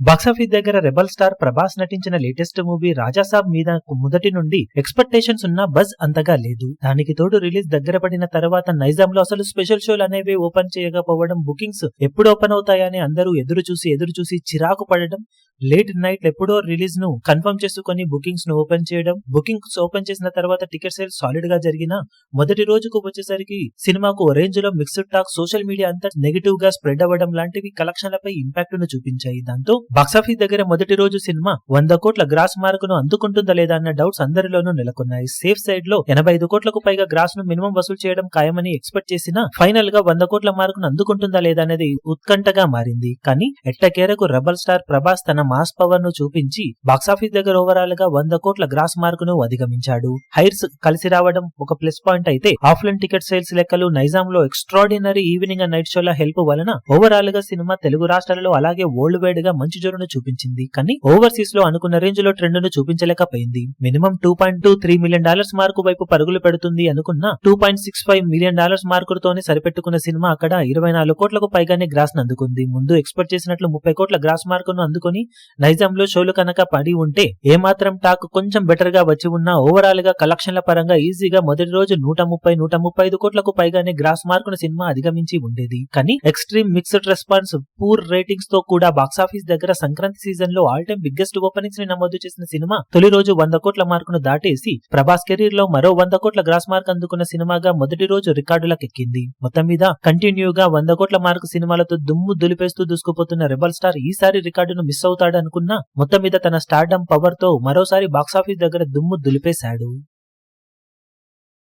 Box office దగ్గర rebel star Prabhas నటించిన latest movie Raja Saab మీద మొదటి నుండి ఎక్స్పెక్టేషన్స్ ఉన్న బజ్ అంతగా లేదు. దానికి తోడు రిలీజ్ దగ్గర పడిన తర్వాత నైజాంలో అసలు స్పెషల్ షోలు అనేవి ఓపెన్ చేయకపోవడం, బుకింగ్స్ ఎప్పుడు ఓపెన్ అవుతాయని అందరూ ఎదురు చూసి చిరాకు పడడం, లేట్ నైట్ ఎప్పుడో రిలీజ్ ను కన్ఫర్మ్ చేసుకుని బుకింగ్స్ ను ఓపెన్ చేయడం, బుకింగ్స్ ఓపెన్ చేసిన తర్వాత టికెట్ సేల్స్ సాలిడ్ గా జరిగిన మొదటి రోజుకు వచ్చేసరికి సినిమాకు రేంజ్ లో మిక్స్డ్ టాక్, సోషల్ మీడియా అంతా నెగిటివ్ గా స్ప్రెడ్ అవ్వడం లాంటివి కలెక్షన్లపై ఇంపాక్ట్ ను చూపించాయి. దాంతో బాక్సాఫీస్ దగ్గర మొదటి రోజు సినిమా 100 కోట్ల గ్రాస్ మార్క్ ను అందుకుంటుందా లేదా అన్న డౌట్స్ అందరిలోనూ నెలకొన్నాయి. సేఫ్ సైడ్ లో 85 కోట్లకు పైగా గ్రాస్ ను మినిమం వసూలు చేయడం ఖాయమని ఎక్స్పెక్ట్ చేసినా ఫైనల్ గా 100 కోట్ల మార్క్ ను అందుకుంటుందా లేదా అనేది ఉత్కంఠగా మారింది. కానీ ఎట్టకేరకు రెబల్ స్టార్ ప్రభాస్ తన మాస్ పవర్ ను చూపించి బాక్సాఫీస్ దగ్గర ఓవరాల్ గా 100 కోట్ల గ్రాస్ మార్క్ ను అధిగమించాడు. హైర్స్ కలిసి రావడం ఒక ప్లస్ పాయింట్ అయితే ఆఫ్లైన్ టికెట్ సేల్స్ లెక్కలు నైజాం లో ఎక్స్ట్రాడినరీ ఈవినింగ్ అండ్ నైట్ షోల హెల్ప్ వలన ఓవరాల్ గా సినిమా తెలుగు రాష్ట్రాలలో అలాగే వరల్డ్ వైడ్ గా మంచి జోరును చూపించింది. కానీ ఓవర్సీస్ లో అనుకున్న రేంజ్ లో ట్రెండ్ ను చూపించలేకపోయింది. మినిమం $2.23 మిలియన్ మార్కు వైపు పరుగులు పెడుతుంది అనుకున్న $2.65 మిలియన్ మార్కులతోనే సరిపెట్టుకున్న సినిమా అక్కడ 24 కోట్లకు పైగానే గ్రాస్ ను అందుకుంది. ముందు ఎక్స్పెక్ట్ చేసినట్లు 30 కోట్ల గ్రాస్ మార్కును అందుకుని నైజాం లో షోలు కనుక పడి ఉంటే ఏమాత్రం టాక్ కొంచెం బెటర్ గా వచ్చి ఉన్నా ఓవరాల్ గా కలెక్షన్ల పరంగా ఈజీగా మొదటి రోజు 135 కోట్లకు పైగానే గ్రాస్ మార్కును సినిమా అధిగమించి ఉండేది. కానీ extreme mixed response, poor ratings తో కూడా బాక్సాఫీస్ దగ్గర సంక్రాంతి సీజన్ లో ఆల్ టైమ్ బిగ్గెస్ట్ ఓపెనింగ్స్ ని నమోదు చేసిన సినిమా తొలి రోజు 100 కోట్ల మార్కును దాటేసి ప్రభాస్ కెరీర్ లో మరో 100 కోట్ల గ్రాస్ మార్క్ అందుకున్న సినిమాగా మొదటి రోజు రికార్డులకెక్కింది. మొత్తం మీద కంటిన్యూగా 100 కోట్ల మార్కు సినిమాలతో దుమ్ము దులిపేస్తూ దూసుకుపోతున్న రెబల్ స్టార్ ఈసారి రికార్డును మిస్ అవుతాడు అనుకున్నా మొత్తం మీద తన స్టార్డమ్ పవర్ తో మరోసారి బాక్సాఫీస్ దగ్గర దుమ్ము దులిపేశాడు.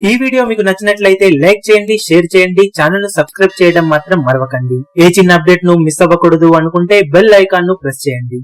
ఈ వీడియో మీకు నచ్చినట్లయితే లైక్ చేయండి, షేర్ చేయండి, ఛానల్ ను సబ్స్క్రైబ్ చేయడం మాత్రం మరవకండి. ఏ చిన్న అప్డేట్ ను మిస్ అవ్వకూడదు అనుకుంటే బెల్ ఐకాన్ ను ప్రెస్ చేయండి.